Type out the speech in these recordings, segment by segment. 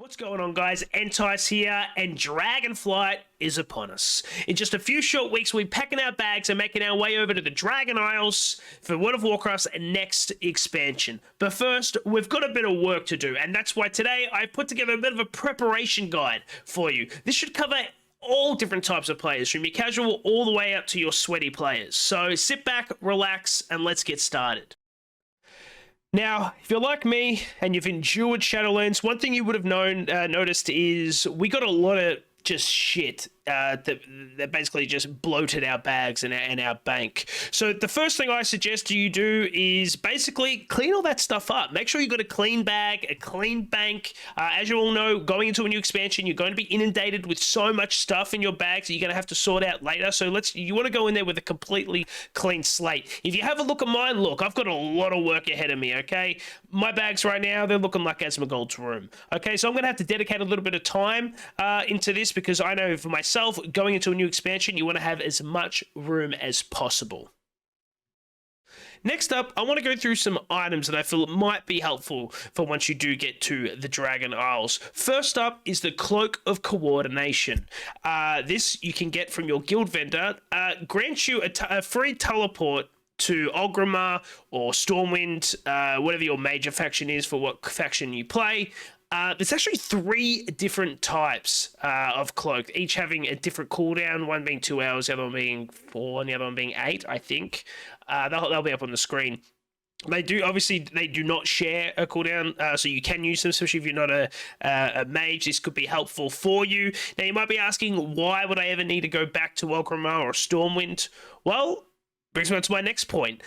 What's going on, guys? Entice here, and Dragonflight is upon us. In just a few short weeks, we'll be packing our bags and making our way over to the Dragon Isles for World of Warcraft's next expansion. But first, we've got a bit of work to do, and that's why today I put together a bit of a preparation guide for you. This should cover all different types of players, from your casual all the way up to your sweaty players. So sit back, relax, and let's get started. Now, if you're like me and you've endured Shadowlands, one thing you would have noticed is we got a lot of just shit that basically just bloated our bags and our bank. So the first thing I suggest you do is basically clean all that stuff up. Make sure you've got a clean bag, a clean bank. As you all know, going into a new expansion, you're going to be inundated with so much stuff in your bags that you're going to have to sort out later. So you want to go in there with a completely clean slate. If you have a look at mine, look, I've got a lot of work ahead of me, okay? My bags right now, they're looking like Asmongold's room. Okay, so I'm going to have to dedicate a little bit of time into this, because I know for myself, going into a new expansion, you want to have as much room as possible. Next up, I want to go through some items that I feel might be helpful for once you do get to the Dragon Isles. First up is the Cloak of Coordination. This you can get from your guild vendor. Grants you a free teleport to Orgrimmar or Stormwind, whatever your major faction is for what faction you play. There's actually 3 different types of cloak, each having a different cooldown, one being 2 hours, the other one being 4, and the other one being 8, I think. They'll be up on the screen. They do not share a cooldown, so you can use them, especially if you're not a mage. This could be helpful for you. Now, you might be asking, why would I ever need to go back to Orgrimmar or Stormwind? Well, brings me on to my next point,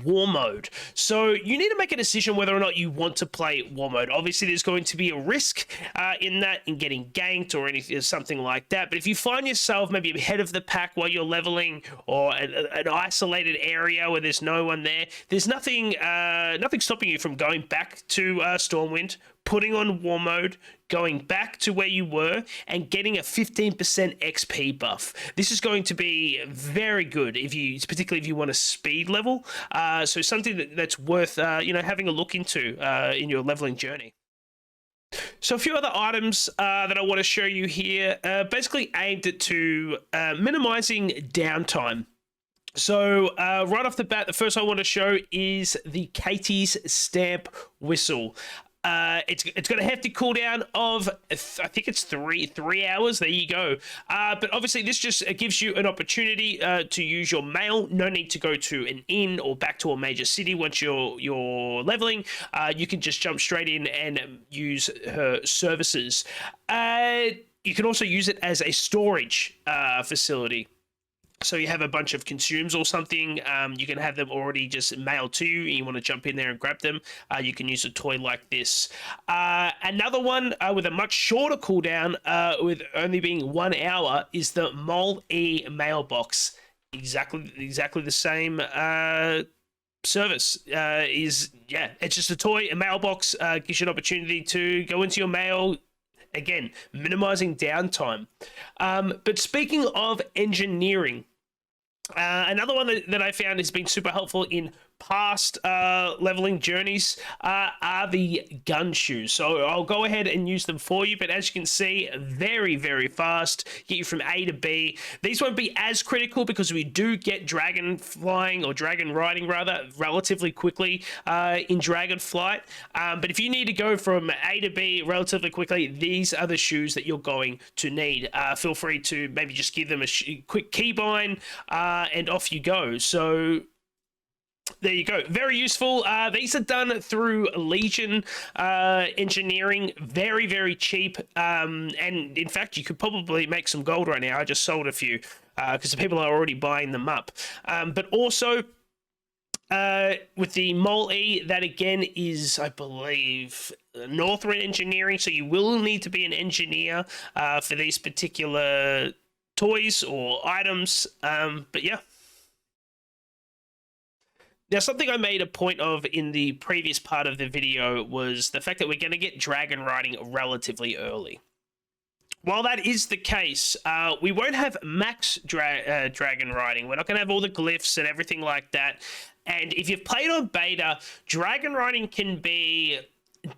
war mode. So you need to make a decision whether or not you want to play war mode. Obviously, there's going to be a risk in getting ganked or anything, something like that. But if you find yourself maybe ahead of the pack while you're leveling, or an isolated area where there's no one there, there's nothing stopping you from going back to Stormwind, putting on war mode, going back to where you were, and getting a 15% XP buff. This is going to be very good particularly if you want a speed level. So something that's worth having a look into in your leveling journey. So a few other items that I want to show you here, basically aimed at minimizing downtime. So right off the bat, the first I want to show is the Katie's Stamp Whistle. It's got a hefty cooldown of, I think it's three hours. There you go. But obviously this just gives you an opportunity to use your mail. No need to go to an inn or back to a major city once you're leveling. You can just jump straight in and use her services. You can also use it as a storage facility. So you have a bunch of consumes or something, you can have them already just mailed to you, and you want to jump in there and grab them, you can use a toy like this. Another one with a much shorter cooldown, with only being 1 hour, is the Mole E mailbox. Exactly the same service. It's just a toy. A mailbox gives you an opportunity to go into your mail. Again, minimizing downtime. But speaking of engineering, another one that I found has been super helpful in past leveling journeys are the gun shoes. So I'll go ahead and use them for you, but as you can see, very, very fast, get you from A to B. These won't be as critical because we do get dragon flying, or dragon riding rather, relatively quickly in Dragonflight. But if you need to go from A to B relatively quickly, these are the shoes that you're going to need. Feel free to maybe just give them a quick keybind and off you go. So there you go. Very useful. These are done through Legion engineering. Very, very cheap. And in fact, you could probably make some gold right now. I just sold a few because the people are already buying them up. But also, with the Mole E, that again is, I believe, Northrend engineering. So you will need to be an engineer for these particular toys or items. But yeah. Now, something I made a point of in the previous part of the video was the fact that we're going to get Dragonriding relatively early. While that is the case, we won't have max Dragonriding. We're not going to have all the glyphs and everything like that. And if you've played on beta, Dragonriding can be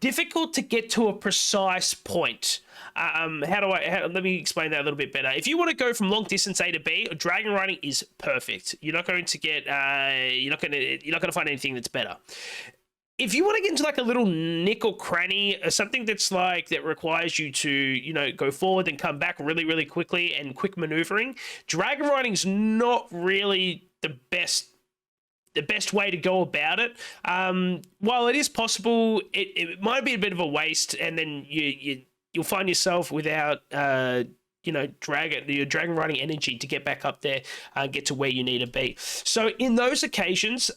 difficult to get to a precise point. Let me explain that a little bit better. If you want to go from long distance A to B, dragon riding is perfect. You're not going to get you're not going to find anything that's better. If you want to get into like a little nick or cranny, or something that's like that requires you to, you know, go forward and come back really, really quickly and quick maneuvering, dragon riding is not really the best way to go about it. While it is possible, it might be a bit of a waste, and then you'll find yourself without you know, your dragon riding energy to get back up there and get to where you need to be. So in those occasions,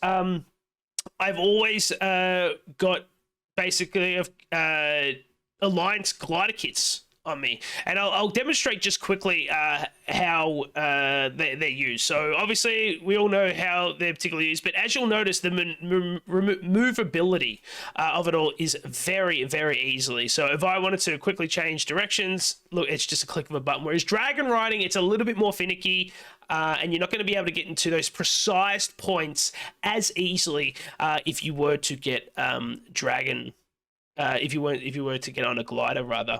I've always got basically Alliance glider kits on me, and I'll demonstrate just quickly how they're used. So obviously we all know how they're particularly used, but as you'll notice, the movability of it all is very, very easily. So if I wanted to quickly change directions, look, it's just a click of a button. Whereas dragon riding, it's a little bit more finicky, and you're not going to be able to get into those precise points as easily if you were to get if you were to get on a glider rather.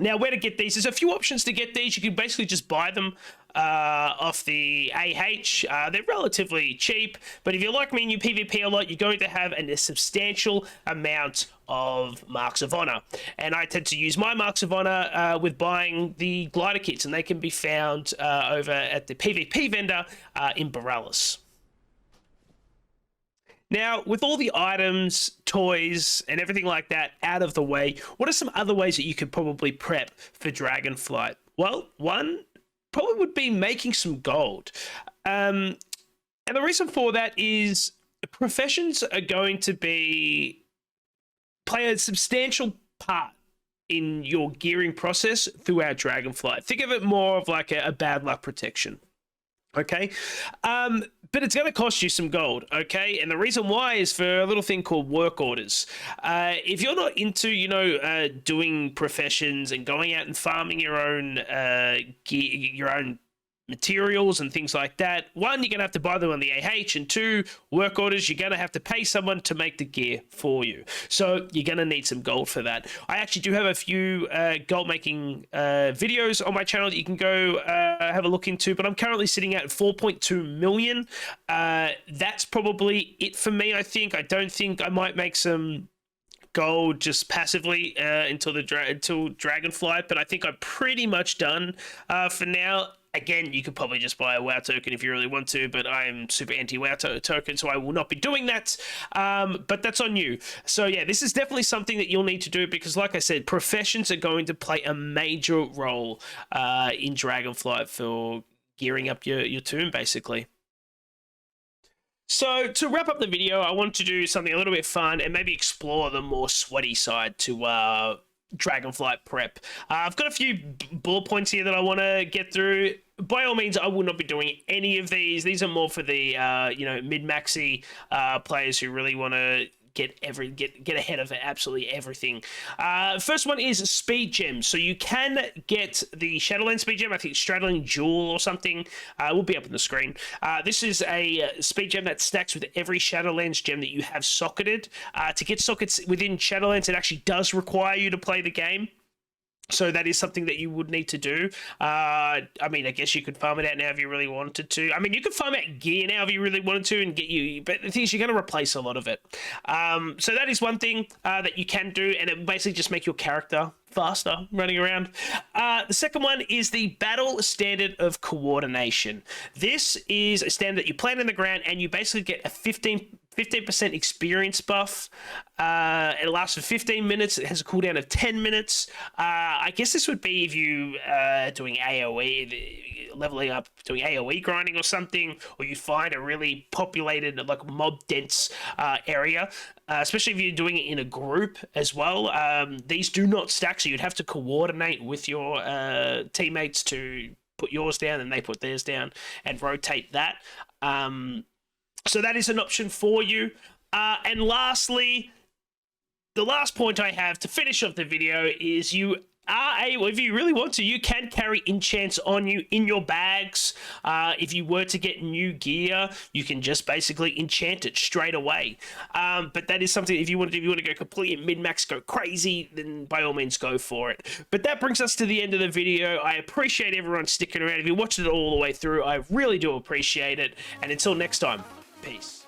Now, where to get these? There's a few options to get these. You can basically just buy them off the AH. They're relatively cheap, but if you're like me and you PvP a lot, you're going to have a substantial amount of Marks of Honor. And I tend to use my Marks of Honor with buying the glider kits, and they can be found over at the PvP vendor in Borealis. Now, with all the items, toys, and everything like that out of the way, what are some other ways that you could probably prep for Dragonflight? Well, one probably would be making some gold. And the reason for that is professions are going to play a substantial part in your gearing process throughout Dragonflight. Think of it more of like a bad luck protection. Okay, but it's going to cost you some gold, okay? And the reason why is for a little thing called work orders. If you're not into, you know, doing professions and going out and farming your own materials and things like that, one, you're going to have to buy them on the AH, and two, work orders, you're going to have to pay someone to make the gear for you. So you're going to need some gold for that. I actually do have a few gold making videos on my channel that you can go have a look into, but I'm currently sitting at 4.2 million. That's probably it for me, I think. I don't think I might make some gold just passively until Dragonflight, but I think I'm pretty much done for now. Again, you could probably just buy a WoW token if you really want to, but I'm super anti-WoW token, so I will not be doing that. But that's on you. So yeah, this is definitely something that you'll need to do because, like I said, professions are going to play a major role in Dragonflight for gearing up your tomb, basically. So to wrap up the video, I want to do something a little bit fun and maybe explore the more sweaty side to Dragonflight Prep. I've got a few bullet points here that I want to get through. By all means, I will not be doing any of these. These are more for the you know, mid-maxi players who really want to get ahead of absolutely everything. First one is speed gems. So you can get the Shadowland speed gem. I think Straddling Jewel or something. It will be up on the screen. This is a speed gem that stacks with every Shadowlands gem that you have socketed. To get sockets within Shadowlands, it actually does require you to play the game. So that is something that you would need to do. I mean, I guess you could farm it out now if you really wanted to. I mean, you could farm out gear now if you really wanted to and get you... But the thing is, you're going to replace a lot of it. So that is one thing that you can do, and it basically just make your character faster running around. The second one is the Battle Standard of Coordination. This is a standard that you plant in the ground, and you basically get a 15% experience buff. It lasts for 15 minutes. It has a cooldown of 10 minutes. I guess this would be if you doing AoE, leveling up, doing AoE grinding or something, or you find a really populated, like mob dense area, especially if you're doing it in a group as well. These do not stack, so you'd have to coordinate with your teammates to put yours down and they put theirs down and rotate that. So that is an option for you. And lastly, the last point I have to finish off the video is you are able, if you really want to, you can carry enchants on you in your bags. If you were to get new gear, you can just basically enchant it straight away. But that is something, if you want to go completely min-max, go crazy, then by all means go for it. But that brings us to the end of the video. I appreciate everyone sticking around. If you watched it all the way through, I really do appreciate it. And until next time, peace.